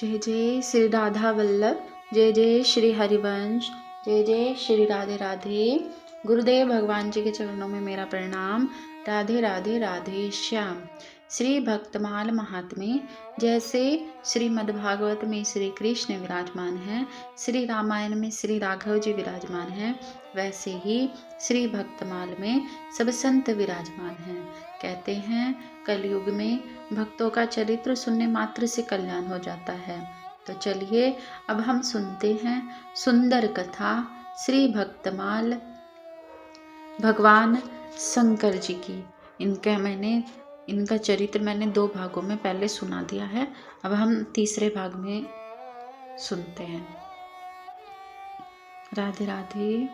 जय जय श्री राधा वल्लभ, जय जय श्री हरिवंश, जय जय श्री राधे राधे। गुरुदेव भगवान जी के चरणों में मेरा प्रणाम। राधे राधे राधे श्याम। श्री भक्तमाल महात्म्य, जैसे श्रीमद्भागवत में श्री कृष्ण विराजमान हैं, श्री रामायण में श्री राघव जी विराजमान हैं, वैसे ही श्री भक्तमाल में सब संत विराजमान हैं। कहते हैं कलयुग में भक्तों का चरित्र सुनने मात्र से कल्याण हो जाता है। तो चलिए अब हम सुनते हैं सुंदर कथा श्री भक्तमाल भगवान शंकर जी की। इनका चरित्र मैंने 2 भागों में पहले सुना दिया है। अब हम तीसरे भाग में सुनते हैं। राधे राधे।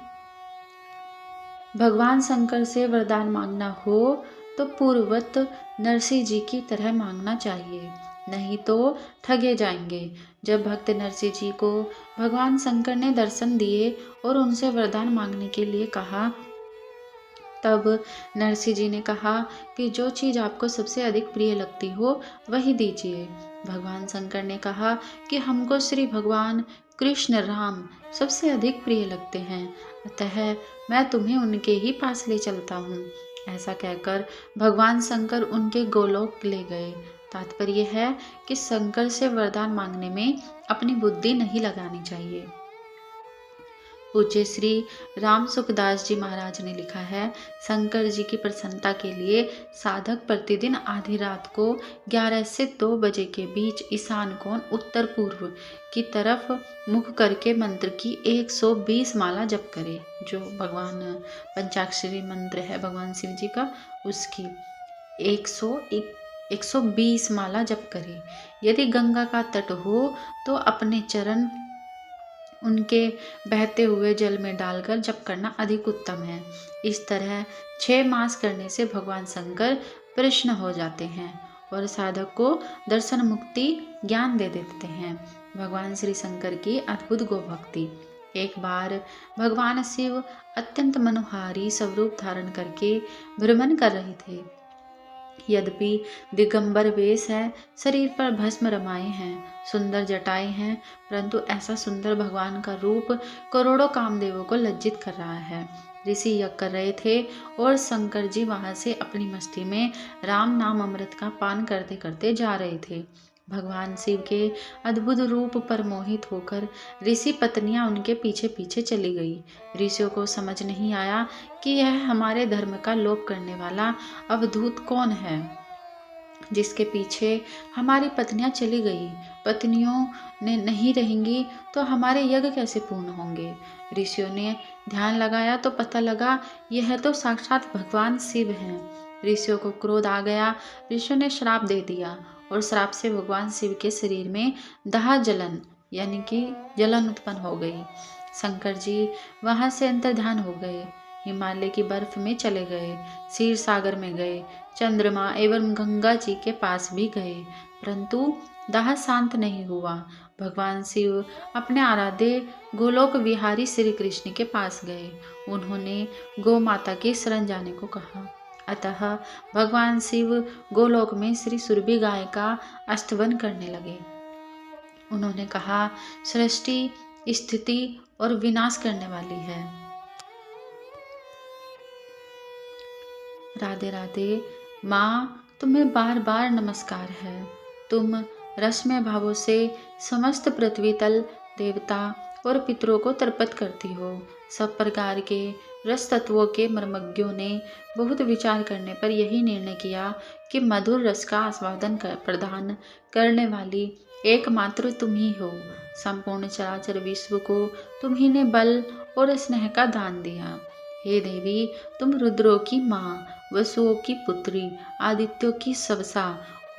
भगवान शंकर से वरदान मांगना हो तो पूर्ववत नरसिंह जी की तरह मांगना चाहिए, नहीं तो ठगे जाएंगे। जब भक्त नरसिंह जी को भगवान शंकर ने दर्शन दिए और उनसे वरदान मांगने के लिए कहा, तब नरसिंह जी ने कहा कि जो चीज़ आपको सबसे अधिक प्रिय लगती हो वही दीजिए। भगवान शंकर ने कहा कि हमको श्री भगवान कृष्ण राम सबसे अधिक प्रिय लगते हैं, अतः मैं तुम्हें उनके ही पास ले चलता हूँ। ऐसा कहकर भगवान शंकर उनके गोलोक ले गए। तात्पर्य है कि शंकर से वरदान मांगने में अपनी बुद्धि नहीं लगानी चाहिए। पूज्य श्री राम सुखदास जी महाराज ने लिखा है, शंकर जी की प्रसन्नता के लिए साधक प्रतिदिन आधी रात को 11 से 2 बजे के बीच ईशान कोण उत्तर पूर्व की तरफ मुख करके मंत्र की 120 माला जप करे। जो भगवान पंचाक्षरी मंत्र है भगवान शिव जी का, उसकी 120 माला जप करे। यदि गंगा का तट हो तो अपने चरण उनके बहते हुए जल में डालकर जप करना अधिक उत्तम है। इस तरह 6 मास करने से भगवान शंकर प्रसन्न हो जाते हैं और साधक को दर्शन मुक्ति ज्ञान दे देते हैं। भगवान श्री शंकर की अद्भुत गोभक्ति। एक बार भगवान शिव अत्यंत मनोहारी स्वरूप धारण करके भ्रमण कर रहे थे। यद्यपि दिगंबर वेश है, शरीर पर भस्म रमाए हैं, सुंदर जटाएं हैं, परंतु ऐसा सुंदर भगवान का रूप करोड़ों कामदेवों को लज्जित कर रहा है। ऋषि यज्ञ कर रहे थे और शंकर जी वहां से अपनी मस्ती में राम नाम अमृत का पान करते करते जा रहे थे। भगवान शिव के अद्भुत रूप पर मोहित होकर ऋषि पत्नियां उनके पीछे पीछे चली गई। ऋषियों को समझ नहीं आया कि यह हमारे धर्म का लोप करने वाला अवधूत कौन है, जिसके पीछे हमारी पत्नियां चली गई। पत्नियों ने नहीं रहेंगी तो हमारे यज्ञ कैसे पूर्ण होंगे। ऋषियों ने ध्यान लगाया तो पता लगा यह तो साक्षात भगवान शिव हैं। ऋषियों को क्रोध आ गया। ऋषियों ने श्राप दे दिया और श्राप से भगवान शिव के शरीर में दाह जलन यानी कि जलन उत्पन्न हो गई। शंकर जी वहां से अंतर्ध्यान हो गए, हिमालय की बर्फ में चले गए, क्षीर सागर में गए, चंद्रमा एवं गंगा जी के पास भी गए, परंतु दाह शांत नहीं हुआ। भगवान शिव अपने आराध्य गोलोक विहारी श्री कृष्ण के पास गए। उन्होंने गौ माता की शरण जाने को कहा। अतः भगवान शिव गोलोक में श्री सुरभि गाय का स्तवन करने लगे। उन्होंने कहा, सृष्टि स्थिति और विनाश करने वाली है। राधे राधे। माँ, तुम्हें बार बार नमस्कार है। तुम रसमय भावों से समस्त पृथ्वी तल देवता और पितरों को तर्पित करती हो। सब प्रकार के रस तत्वों के मर्मज्ञों ने बहुत विचार करने पर यही निर्णय किया कि मधुर रस का आस्वादन प्रदान करने वाली एकमात्र तुम ही हो। संपूर्ण चराचर विश्व को तुम ही ने बल और स्नेह का दान दिया। हे देवी, तुम रुद्रों की माँ, वसुओं की पुत्री, आदित्यों की सवसा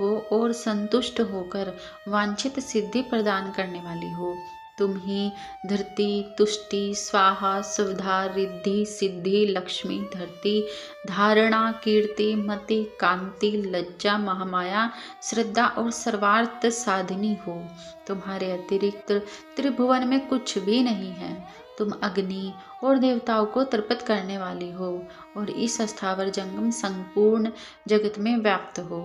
हो और संतुष्ट होकर वांछित सिद्धि प्रदान करने वाली हो। तुम ही धरती, तुष्टि, स्वाहा, सुविधा, रिद्धि, सिद्धि, लक्ष्मी, धरती, धारणा, कीर्ति, मति, कांति, लज्जा, महामाया, श्रद्धा और सर्वार्थ साधिनी हो। तुम्हारे अतिरिक्त त्रिभुवन में कुछ भी नहीं है। तुम अग्नि और देवताओं को तर्पित करने वाली हो और इस स्थावर जंगम संपूर्ण जगत में व्याप्त हो।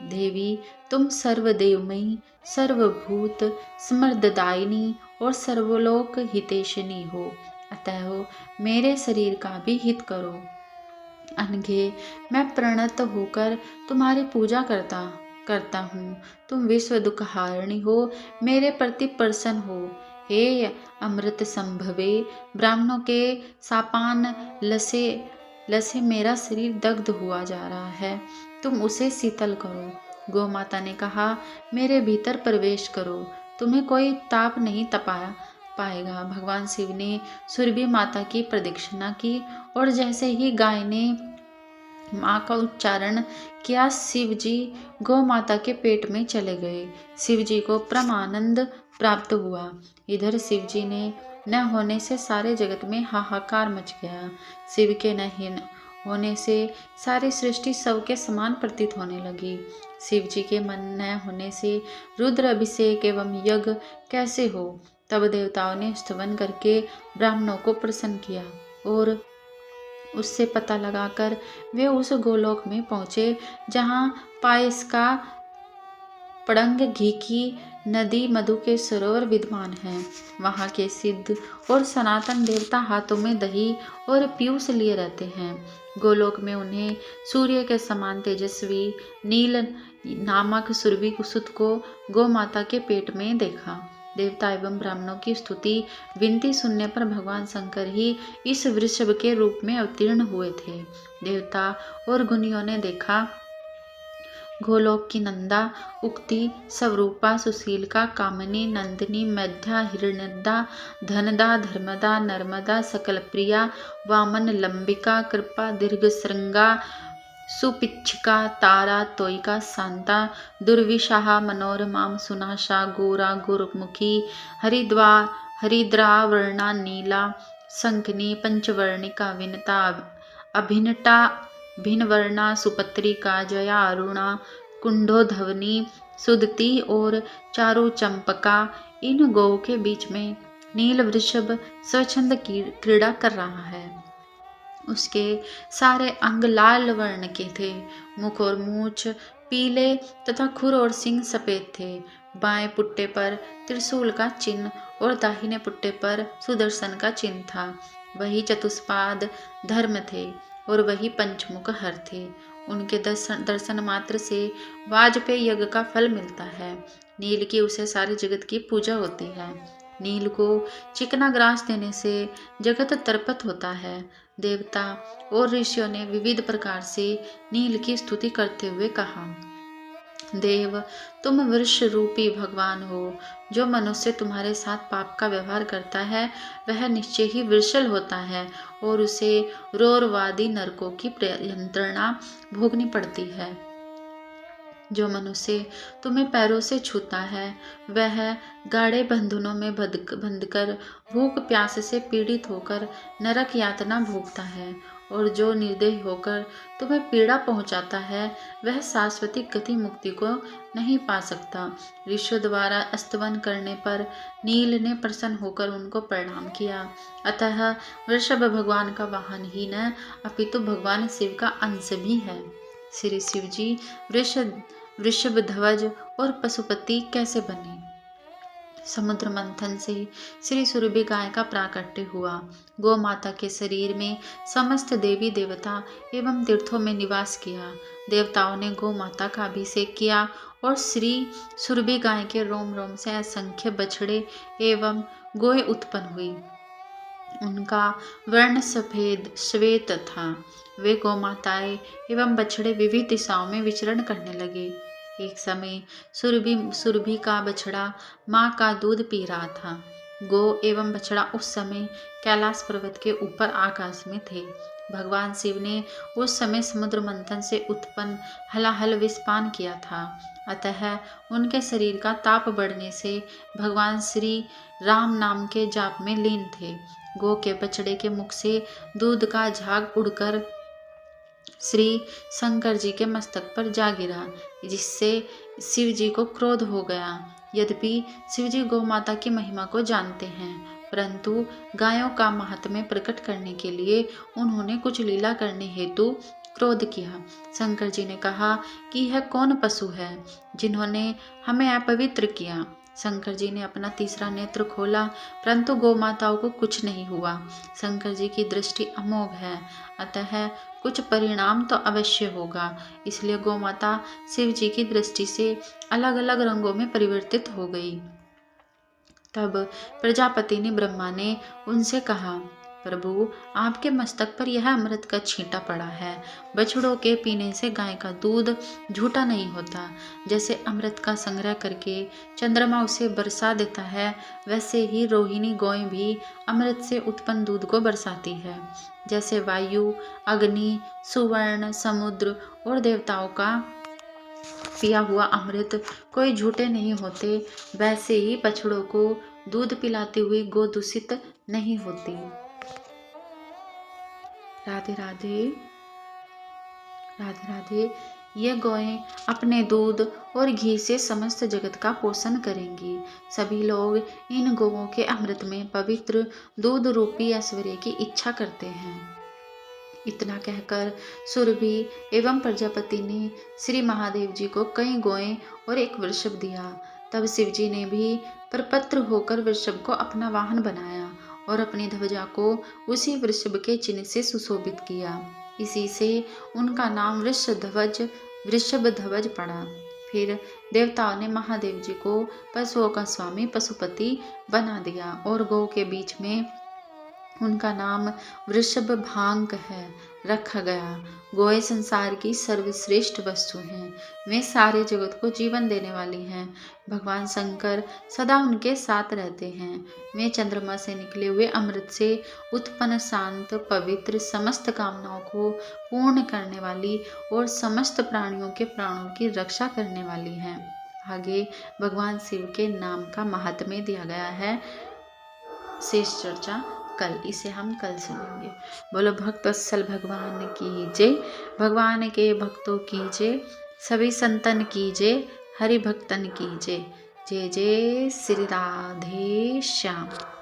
देवी, तुम सर्वदेवमयी, सर्वभूत समृद्धदायिनी और सर्वलोक हितैषिणी हो, अतः मेरे शरीर का भी हित करो। अनघे, मैं प्रणत होकर तुम्हारी पूजा करता हूँ। तुम विश्व दुखहारिणी हो, मेरे प्रति प्रसन्न हो। हे अमृत संभवे, ब्राह्मणों के सापान लसे लसे मेरा शरीर दग्ध हुआ जा रहा है, तुम उसे शीतल करो। गौ माता ने कहा, मेरे भीतर प्रवेश करो, तुम्हें कोई ताप नहीं तपाया पाएगा। भगवान शिव ने सुरभि माता की प्रदक्षिणा की और जैसे ही गाय ने माँ का उच्चारण किया, शिव जी गौ माता के पेट में चले गए। शिव जी को परमानंद प्राप्त हुआ। इधर शिव जी ने न होने से सारे जगत में हाहाकार मच गया। शिव के न होने से सारी सृष्टि शव के समान प्रतीत होने लगी। शिव जी के मन न होने से रुद्र अभिषेक एवं यज्ञ कैसे हो। तब देवताओं ने स्तवन करके ब्राह्मणों को प्रसन्न किया और उससे पता लगाकर वे उस गोलोक में पहुँचे जहाँ पायस का पड़ंग, घी की नदी, मधु के सरोवर विद्यमान हैं। वहाँ के सिद्ध और सनातन देवता हाथों में दही और पीयूष लिए रहते हैं। गोलोक में उन्हें सूर्य के समान तेजस्वी नील नामक सुरभि सुत को गौ माता के पेट में देखा। देवता एवं ब्राह्मणों की स्तुति विनती सुनने पर भगवान शंकर ही इस वृषभ के रूप में अवतीर्ण हुए थे। देवता और गुनियों ने देखा, गोलोक की नंदा, उक्ति, स्वरूपा, सुशीलका, कामिनी, नंदिनी, मध्या, हिरण्यदा, धनदा, धर्मदा, नर्मदा, सकल प्रिया, वामन, लंबिका, कृपा, दीर्घ श्रृंगा, सुपिच्छिका, तारा, तोयिका, शांता, दुर्विशाहा, मनोरमा, सुनाशा, गोरा, गुरुमुखी, हरिद्रा, वर्णा, नीला, शंखनी, पंचवर्णिका, विनता, अभिनटा, भिन्नवर्णा, सुपत्रिका, जया, अरुणा, कुंडोधवनी, सुदती और चारु चंपका। इन गौ के बीच में नील वृषभ स्वच्छंद क्रीड़ा कर रहा है। उसके सारे अंग लाल वर्ण के थे। मुख और मूछ पीले तथा खुर और सिंग सफेद थे। बाएं पुट्टे पर त्रिशूल का चिन्ह और दाहिने पुट्टे पर सुदर्शन का चिन्ह था। वही चतुष्पाद धर्म थे और वही पंचमुख हर थे। उनके दर्शन मात्र से वाजपेय यज्ञ का फल मिलता है। नील की उसे सारे जगत की पूजा होती है। नील को चिकना ग्रास देने से जगत तर्पत होता है। देवता और ऋषियों ने विविध प्रकार से नील की स्तुति करते हुए कहा, देव, तुम वृष रूपी भगवान हो। जो मनुष्य तुम्हारे साथ पाप का व्यवहार करता है वह निश्चय ही वृषल होता है और उसे रोरवादी नरकों की यंत्रणा भोगनी पड़ती है। जो मनुष्य तुम्हें पैरों से छूता है वह गाढ़े बंधनों में बंधकर भूख प्यास से पीड़ित होकर नरक यातना भोगता है और जो निर्दयी होकर तुम्हें पीड़ा पहुंचाता है वह शाश्वती गति मुक्ति को नहीं पा सकता। ऋषियों द्वारा स्तवन करने पर नील ने प्रसन्न होकर उनको प्रणाम किया। अतः वृषभ भगवान का वाहन ही न अपितु भगवान शिव का अंश भी है। श्री शिव जी वृषभ ध्वज और पशुपति कैसे बने। समुद्र मंथन से श्री सुरभि गाय का प्राकट्य हुआ। गौ माता के शरीर में समस्त देवी देवता एवं तीर्थों में निवास किया। देवताओं ने गौ माता का अभिषेक किया और श्री सुरभि गाय के रोम रोम से असंख्य बछड़े एवं गोए उत्पन्न हुई। उनका वर्ण सफेद श्वेत था। वे गौ माताएं एवं बछड़े विविध दिशाओं में विचरण करने लगे। एक समय सुरभि का बछड़ा माँ का दूध पी रहा था। गौ एवं बछड़ा उस समय कैलाश पर्वत के ऊपर आकाश में थे। भगवान शिव ने उस समय समुद्र मंथन से उत्पन्न हलाहल विषपान किया था। अतः उनके शरीर का ताप बढ़ने से भगवान श्री राम नाम के जाप में लीन थे। गौ के बछड़े के मुख से दूध का झाग उड़कर श्री शंकर जी के मस्तक पर जा गिरा, जिससे शिव जी को क्रोध हो गया। यद्यपि शिव जी गौ माता की महिमा को जानते हैं, परंतु गायों का महात्म्य प्रकट करने के लिए उन्होंने कुछ लीला करने हेतु क्रोध किया। शंकर जी ने कहा कि यह कौन पशु है जिन्होंने हमें अपवित्र किया। शंकर जी ने अपना तीसरा नेत्र खोला, परंतु गौमाताओं को कुछ नहीं हुआ। शंकर जी की दृष्टि अमोघ है, अतः कुछ परिणाम तो अवश्य होगा। इसलिए गौमाता शिव जी की दृष्टि से अलग अलग रंगों में परिवर्तित हो गई। तब प्रजापति ने ब्रह्मा ने उनसे कहा, प्रभु, आपके मस्तक पर यह अमृत का छींटा पड़ा है। बछड़ों के पीने से गाय का दूध झूठा नहीं होता। जैसे अमृत का संग्रह करके चंद्रमा उसे बरसा देता है, वैसे ही रोहिणी गौएं भी अमृत से उत्पन्न दूध को बरसाती है। जैसे वायु, अग्नि, सुवर्ण, समुद्र और देवताओं का पिया हुआ अमृत कोई झूठे नहीं होते, वैसे ही बछड़ों को दूध पिलाती हुई गौ दूषित नहीं होती। राधे राधे। राधे राधे। ये गौएं अपने दूध और घी से समस्त जगत का पोषण करेंगी। सभी लोग इन गौओं के अमृत में पवित्र दूध रूपी ऐश्वर्य की इच्छा करते हैं। इतना कहकर सुरभि एवं प्रजापति ने श्री महादेव जी को कई गौएं और एक वृषभ दिया। तब शिव जी ने भी प्रपत्र होकर वृषभ को अपना वाहन बनाया और अपनी ध्वजा को उसी वृषभ के चिन्ह से सुशोभित किया। इसी से उनका नाम वृषभ ध्वज पड़ा। फिर देवताओं ने महादेव जी को पशुओं का स्वामी पशुपति बना दिया और गौ के बीच में उनका नाम वृषभ भांग है रखा गया। गौएं संसार की सर्वश्रेष्ठ वस्तु हैं। वे सारे जगत को जीवन देने वाली हैं। भगवान शंकर सदा उनके साथ रहते हैं। वे चंद्रमा से निकले हुए अमृत से उत्पन्न शांत, पवित्र, समस्त कामनाओं को पूर्ण करने वाली और समस्त प्राणियों के प्राणों की रक्षा करने वाली हैं। आगे भगवान शिव के नाम का महात्म्य दिया गया है। शेष चर्चा कल, इसे हम कल सुनेंगे। बोलो भक्तवत्सल भगवान की जय। भगवान के भक्तों की जय। सभी संतन की जय। हरि भक्तन की जय। जय जय श्री राधे श्याम।